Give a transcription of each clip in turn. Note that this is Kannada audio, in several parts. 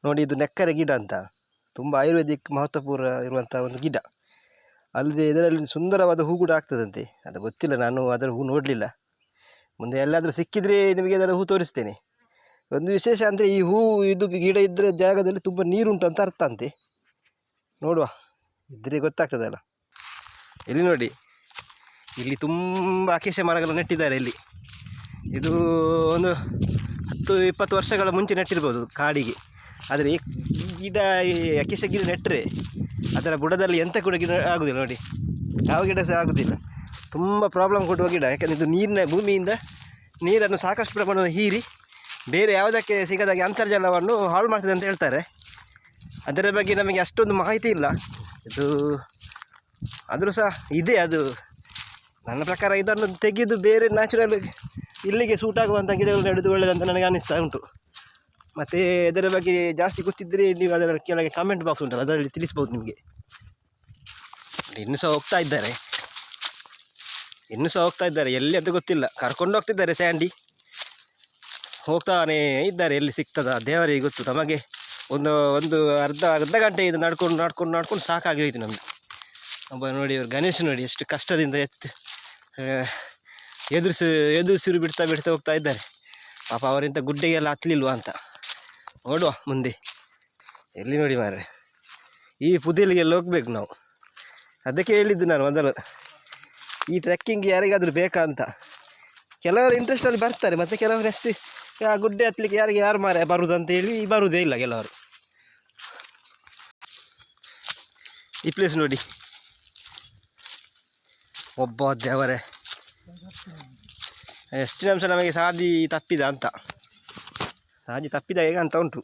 ನೋಡಿ, ಇದು ನೆಕ್ಕರೆ ಗಿಡ ಅಂತ, ತುಂಬ ಆಯುರ್ವೇದಿಕ್ ಮಹತ್ವಪೂರ್ಣ ಇರುವಂಥ ಒಂದು ಗಿಡ. ಅಲ್ಲದೆ ಇದರಲ್ಲಿ ಸುಂದರವಾದ ಹೂ ಕೂಡ ಆಗ್ತದಂತೆ. ಅದು ಗೊತ್ತಿಲ್ಲ, ನಾನು ಅದರ ಹೂ ನೋಡಲಿಲ್ಲ. ಮುಂದೆ ಎಲ್ಲಾದರೂ ಸಿಕ್ಕಿದರೆ ನಿಮಗೆ ಅದರ ಹೂ ತೋರಿಸ್ತೇನೆ. ಒಂದು ವಿಶೇಷ ಅಂದರೆ ಈ ಹೂ ಇದು ಗಿಡ ಇದ್ದರೆ ಜಾಗದಲ್ಲಿ ತುಂಬ ನೀರುಂಟು ಅಂತ ಅರ್ಥ ಅಂತೆ. ನೋಡುವ, ಇದ್ದರೆ ಗೊತ್ತಾಗ್ತದಲ್ಲ. ಇಲ್ಲಿ ನೋಡಿ, ಇಲ್ಲಿ ತುಂಬ ಅಕೇಶ ಮರಗಳನ್ನು ನೆಟ್ಟಿದ್ದಾರೆ. ಇಲ್ಲಿ ಇದು ಒಂದು 10-20 ವರ್ಷಗಳ ಮುಂಚೆ ನೆಟ್ಟಿರ್ಬೋದು ಕಾಡಿಗೆ. ಆದರೆ ಈ ಗಿಡ, ಈ ಅಕೇಶ ಗಿಡ ನೆಟ್ಟರೆ ಅದರ ಬುಡದಲ್ಲಿ ಎಂಥ ಕೂಡ ಗಿಡ ಆಗೋದಿಲ್ಲ. ನೋಡಿ, ಯಾವ ಗಿಡ ಸಹ ಆಗೋದಿಲ್ಲ. ತುಂಬ ಪ್ರಾಬ್ಲಮ್ ಕೊಡುವ ಗಿಡ. ಯಾಕಂದರೆ ಇದು ನೀರಿನ ಭೂಮಿಯಿಂದ ನೀರನ್ನು ಸಾಕಷ್ಟು ಪ್ರಮಾಣವನ್ನು ಹೀರಿ ಬೇರೆ ಯಾವುದಕ್ಕೆ ಸಿಗದಾಗೆ ಅಂತರ್ಜಲವನ್ನು ಹಾಳು ಮಾಡ್ತದೆ ಅಂತ ಹೇಳ್ತಾರೆ. ಅದರ ಬಗ್ಗೆ ನಮಗೆ ಅಷ್ಟೊಂದು ಮಾಹಿತಿ ಇಲ್ಲ. ಇದು ಆದರೂ ಸಹ ಇದೆ. ಅದು ನನ್ನ ಪ್ರಕಾರ ಇದನ್ನು ತೆಗೆದು ಬೇರೆ ನ್ಯಾಚುರಲ್ ಇಲ್ಲಿಗೆ ಸೂಟ್ ಆಗುವಂಥ ಗಿಡಗಳು ನೆಡೋದು ಒಳ್ಳೆಯದಂತ ನನಗೆ ಅನ್ನಿಸ್ತಾ ಉಂಟು. ಮತ್ತು ಅದರ ಬಗ್ಗೆ ಜಾಸ್ತಿ ಗೊತ್ತಿದ್ದರೆ ನೀವು ಅದರ ಕೆಳಗೆ ಕಾಮೆಂಟ್ ಬಾಕ್ಸ್ ಉಂಟಲ್ಲ, ಅದರಲ್ಲಿ ತಿಳಿಸ್ಬೋದು ನಿಮಗೆ. ಇನ್ನೂ ಸಹ ಹೋಗ್ತಾ ಇದ್ದಾರೆ ಎಲ್ಲಿ ಅಂತ ಗೊತ್ತಿಲ್ಲ. ಕರ್ಕೊಂಡು ಹೋಗ್ತಿದ್ದಾರೆ ಸ್ಯಾಂಡಿ, ಹೋಗ್ತಾನೇ ಇದ್ದಾರೆ. ಎಲ್ಲಿ ಸಿಗ್ತದ ದೇವರಿಗೆ ಗೊತ್ತು. ನಮಗೆ ಒಂದು ಅರ್ಧ ಗಂಟೆ ಇದು ನಡ್ಕೊಂಡು ಸಾಕಾಗಿ ಹೋಯ್ತು ನಮಗೆ. ಒಬ್ಬ ನೋಡಿ, ಇವರು ಗಣೇಶ್ ನೋಡಿ ಎಷ್ಟು ಕಷ್ಟದಿಂದ ಎದುರಿಸಿರು ಬಿಡ್ತಾ ಹೋಗ್ತಾ ಇದ್ದಾರೆ. ಪಾಪ ಅವರಿಂಥ ಗುಡ್ಡೆಗೆಲ್ಲ ಹತ್ತಲಿಲ್ವಾ ಅಂತ. ನೋಡುವ ಮುಂದೆ. ಎಲ್ಲಿ ನೋಡಿ ಮಾರ್ರೆ, ಈ ಪುದೀಲಿಗೆಲ್ಲ ಹೋಗ್ಬೇಕು ನಾವು. ಅದಕ್ಕೆ ಹೇಳಿದ್ದು ನಾನು ಮೊದಲು, ಈ ಟ್ರೆಕ್ಕಿಂಗ್ ಯಾರಿಗಾದರೂ ಬೇಕಾ ಅಂತ. ಕೆಲವರು ಇಂಟ್ರೆಸ್ಟಲ್ಲಿ ಬರ್ತಾರೆ, ಮತ್ತು ಕೆಲವರು ಅಷ್ಟು ಆ ಗುಡ್ಡೆ ಹತ್ತಲಿಕ್ಕೆ ಯಾರು ಮಾರೆ ಬರುವುದಂತ ಹೇಳಿ ಬರುವುದೇ ಇಲ್ಲ ಕೆಲವರು. ಈ ಪ್ಲೇಸ್ ನೋಡಿ, ಒಬ್ಬ ದೇವರೇ, ಎಷ್ಟು ನಿಮಿಷ ನಮಗೆ ಸಾದಿ ತಪ್ಪಿದ ಹೇಗೆ ಅಂತ ಉಂಟು.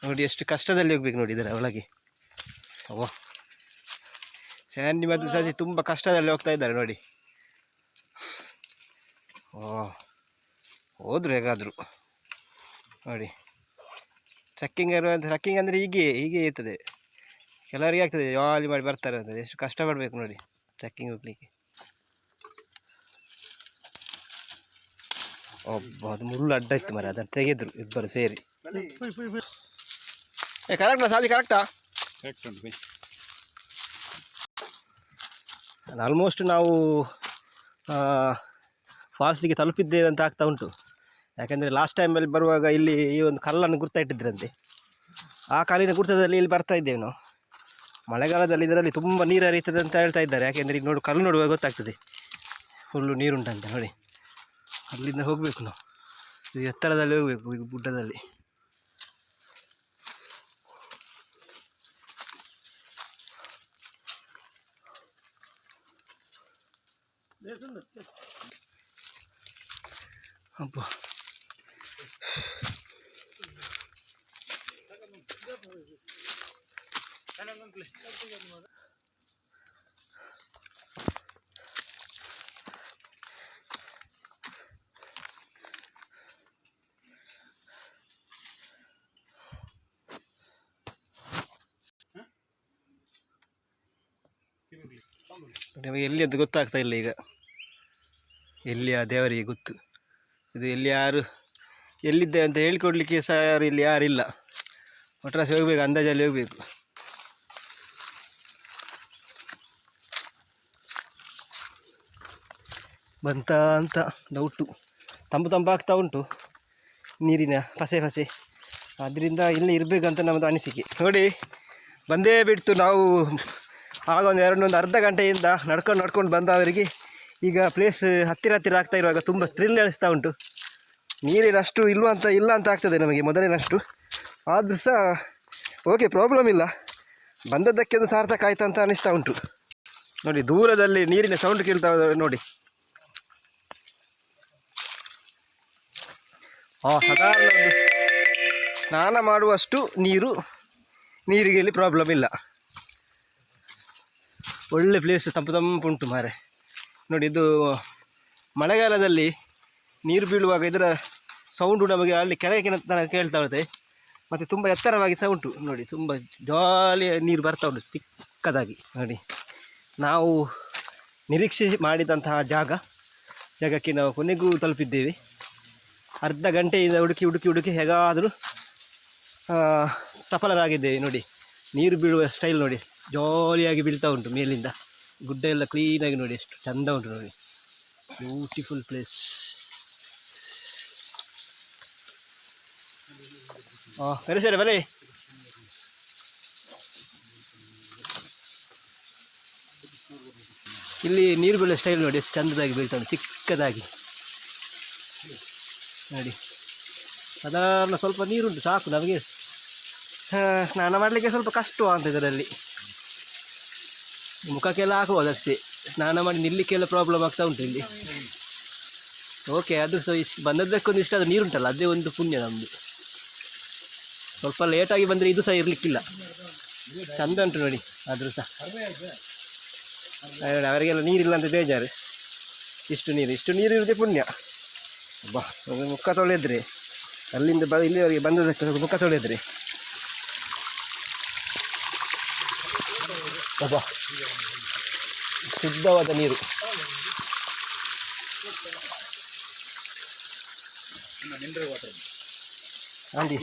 ನೋಡಿ ಎಷ್ಟು ಕಷ್ಟದಲ್ಲಿ ಹೋಗ್ಬೇಕು ನೋಡಿ ಇದರ ಒಳಗೆ. ಓ, ಸ್ಯಾಂಡಿ ಮತ್ತು ಸಜಿ ತುಂಬ ಕಷ್ಟದಲ್ಲಿ ಹೋಗ್ತಾ ಇದ್ದಾರೆ ನೋಡಿ. ಹೋದ್ರು ಹೇಗಾದರೂ ನೋಡಿ. ಟ್ರೆಕ್ಕಿಂಗ್ ಅಂದರೆ ಹೀಗೆ ಇರ್ತದೆ. ಕೆಲವರಿಗೆ ಆಗ್ತದೆ, ಜಾಲಿ ಮಾಡಿ ಬರ್ತಾರೆ ಅಂತ. ಎಷ್ಟು ಕಷ್ಟಪಡಬೇಕು ನೋಡಿ ಟ್ರೆಕ್ಕಿಂಗ್ ಹೋಗ್ಲಿಕ್ಕೆ. ಅದು ಮುಳ್ಳು ಅಡ್ಡ ಇತ್ತು ಮರ, ಅದನ್ನು ತೆಗೆದ್ರು ಇಬ್ಬರು ಸೇರಿ. ಕರೆಕ್ಟಾ ಸಾದಿ? ಕರೆಕ್ಟ್ ಉಂಟು. ಆಲ್ಮೋಸ್ಟ್ ನಾವು ಫಾಲ್ಸಿಗೆ ತಲುಪಿದ್ದೇವೆ ಅಂತ ಆಗ್ತಾ ಉಂಟು. ಯಾಕೆಂದರೆ ಲಾಸ್ಟ್ ಟೈಮಲ್ಲಿ ಬರುವಾಗ ಇಲ್ಲಿ ಈ ಒಂದು ಕಲ್ಲನ್ನು ಗುರ್ತಾ ಇಟ್ಟಿದ್ರಂತೆ. ಆ ಕಲ್ಲಿನ ಗುರ್ತದಲ್ಲಿ ಇಲ್ಲಿ ಬರ್ತಾ ಇದ್ದೇವೆ ನಾವು. ಮಳೆಗಾಲದಲ್ಲಿ ಇದರಲ್ಲಿ ತುಂಬ ನೀರು ಹರಿಯುತ್ತದೆ ಅಂತ ಹೇಳ್ತಾ ಇದ್ದಾರೆ. ಯಾಕೆಂದರೆ ಈಗ ಕಲ್ಲು ನೋಡುವಾಗ ಗೊತ್ತಾಗ್ತದೆ ಫುಲ್ಲು ನೀರುಂಟಂತ. ನೋಡಿ, ಅಲ್ಲಿಂದ ಹೋಗಬೇಕು ನಾವು. ಇದು ಎತ್ತರದಲ್ಲಿ ಹೋಗಬೇಕು, ಈಗ ಗುಡ್ಡದಲ್ಲಿ. ಅಪ್ಪ, ನಮಗೆ ಎಲ್ಲಿ ಅಂತ ಗೊತ್ತಾಗ್ತಾ ಇಲ್ಲ ಈಗ. ಎಲ್ಲಿ ಆ ದೇವರಿಗೆ ಗೊತ್ತು. ಇದು ಎಲ್ಲಿದ್ದೆ ಅಂತ ಹೇಳಿಕೊಡ್ಲಿಕ್ಕೆ ಸಹ ಇಲ್ಲಿ ಯಾರಿಲ್ಲ. ಒಟ್ರಾಸಿ ಹೋಗ್ಬೇಕು, ಅಂದಾಜಲ್ಲಿ ಹೋಗಬೇಕು. ಬಂತ ಅಂತ ಡೌಟು. ತಂಪಾಗ್ತಾ ಉಂಟು ನೀರಿನ ಪಸೆ. ಅದರಿಂದ ಇಲ್ಲಿ ಇರಬೇಕಂತ ನಮ್ಮದು ಅನಿಸಿಕೆ. ನೋಡಿ, ಬಂದೇ ಬಿಡ್ತು. ನಾವು ಆಗ ಒಂದು ಅರ್ಧ ಗಂಟೆಯಿಂದ ನಡ್ಕೊಂಡು ಬಂದವರಿಗೆ ಈಗ ಪ್ಲೇಸ್ ಹತ್ತಿರ ಆಗ್ತಾ ಇರುವಾಗ ತುಂಬ ಥ್ರಿಲ್ ಅನಿಸ್ತಾ ಉಂಟು. ನೀರಿನಷ್ಟು ಇಲ್ಲ ಅಂತ ಆಗ್ತದೆ ನಮಗೆ ಮೊದಲಿನಷ್ಟು. ಆದರೂ ಸಹ ಓಕೆ, ಪ್ರಾಬ್ಲಮ್ ಇಲ್ಲ. ಬಂದದ್ದಕ್ಕೆ ಒಂದು ಸಾರ್ಥಕ ಆಯ್ತು ಅಂತ ಅನಿಸ್ತಾ ಉಂಟು. ನೋಡಿ, ದೂರದಲ್ಲಿ ನೀರಿನ ಸೌಂಡ್ ಕೇಳ್ತಾ ನೋಡಿ. ಸಾಧಾರಣ ಒಂದು ಸ್ನಾನ ಮಾಡುವಷ್ಟು ನೀರಿಗೆ ಇಲ್ಲಿ ಪ್ರಾಬ್ಲಮ್ ಇಲ್ಲ. ಒಳ್ಳೆ ಪ್ಲೇಸ್, ತಂಪುಂಟು ಮಾರೆ. ನೋಡಿ, ಇದು ಮಳೆಗಾಲದಲ್ಲಿ ನೀರು ಬೀಳುವಾಗ ಇದರ ಸೌಂಡು ನಮಗೆ ಅಲ್ಲಿ ಕೆಳಗೆ ತನಕ ಕೇಳ್ತಾ ಇರುತ್ತೆ. ಮತ್ತು ತುಂಬ ಎತ್ತರವಾಗಿ ಸಹ ಉಂಟು ನೋಡಿ. ತುಂಬ ಜಾಲಿ ನೀರು ಬರ್ತಾ ಉಂಟು ಚಿಕ್ಕದಾಗಿ. ನೋಡಿ, ನಾವು ನಿರೀಕ್ಷೆ ಮಾಡಿದಂತಹ ಜಾಗಕ್ಕೆ ನಾವು ಕೊನೆಗೂ ತಲುಪಿದ್ದೇವೆ. ಅರ್ಧ ಗಂಟೆಯಿಂದ ಹುಡುಕಿ ಹುಡುಕಿ ಹುಡುಕಿ ಹೇಗಾದರೂ ಸಫಲರಾಗಿದ್ದೇವೆ. ನೋಡಿ ನೀರು ಬೀಳುವ ಸ್ಟೈಲ್ ನೋಡಿ, ಜಾಲಿಯಾಗಿ ಬೀಳ್ತಾ ಉಂಟು ಮೇಲಿಂದ. ಗುಡ್ಡ ಎಲ್ಲ ಕ್ಲೀನಾಗಿ ನೋಡಿ, ಎಷ್ಟು ಚೆಂದ ಉಂಟು ನೋಡಿ, ಬ್ಯೂಟಿಫುಲ್ ಪ್ಲೇಸ್. ಸರಿ ಸರಿ ಬಲೆ. ಇಲ್ಲಿ ನೀರು ಬೀಳುವ ಸ್ಟೈಲ್ ನೋಡಿ, ಎಷ್ಟು ಚಂದದಾಗಿ ಬೀಳ್ತಾ ಉಂಟು, ಚಿಕ್ಕದಾಗಿ ನೋಡಿ. ಸಾಧಾರಣ ಸ್ವಲ್ಪ ನೀರುಂಟು ಸಾಕು ನಮಗೆ ಸ್ನಾನ ಮಾಡಲಿಕ್ಕೆ. ಸ್ವಲ್ಪ ಕಷ್ಟ ಅಂತ ಇದರಲ್ಲಿ, ಮುಖಕ್ಕೆಲ್ಲ ಹಾಕಬಹುದು ಅಷ್ಟೇ. ಸ್ನಾನ ಮಾಡಿ ನಿಲ್ಲಕ್ಕೆಲ್ಲ ಪ್ರಾಬ್ಲಮ್ ಆಗ್ತಾ ಉಂಟು ಇಲ್ಲಿ. ಓಕೆ, ಅದು ಸಹ ಬಂದದ್ದಕ್ಕೊಂದು ಇಷ್ಟ ಅದು ನೀರುಂಟಲ್ಲ, ಅದೇ ಒಂದು ಪುಣ್ಯ ನಮ್ಮದು. ಸ್ವಲ್ಪ ಲೇಟಾಗಿ ಬಂದರೆ ಇದು ಸಹ ಇರಲಿಕ್ಕಿಲ್ಲ, ಚಂದ ಉಂಟು ನೋಡಿ. ಆದರೂ ಸಹ ಅವರಿಗೆಲ್ಲ ನೀರಿಲ್ಲ ಅಂತ ಬೇಜಾರು. ಇಷ್ಟು ನೀರು ಇರೋದೇ ಪುಣ್ಯ. ಬಾ, ಮುಖ ತೊಳೆದ್ರೆ ಅಲ್ಲಿಂದ ಇಲ್ಲಿವರೆಗೆ ಬಂದದಕ್ಕೆ ಮುಖ ತೊಳೆದ್ರೆ ಅಬ್ಬಾ, ಶುದ್ಧವಾದ ನೀರು. ಆಂಟಿ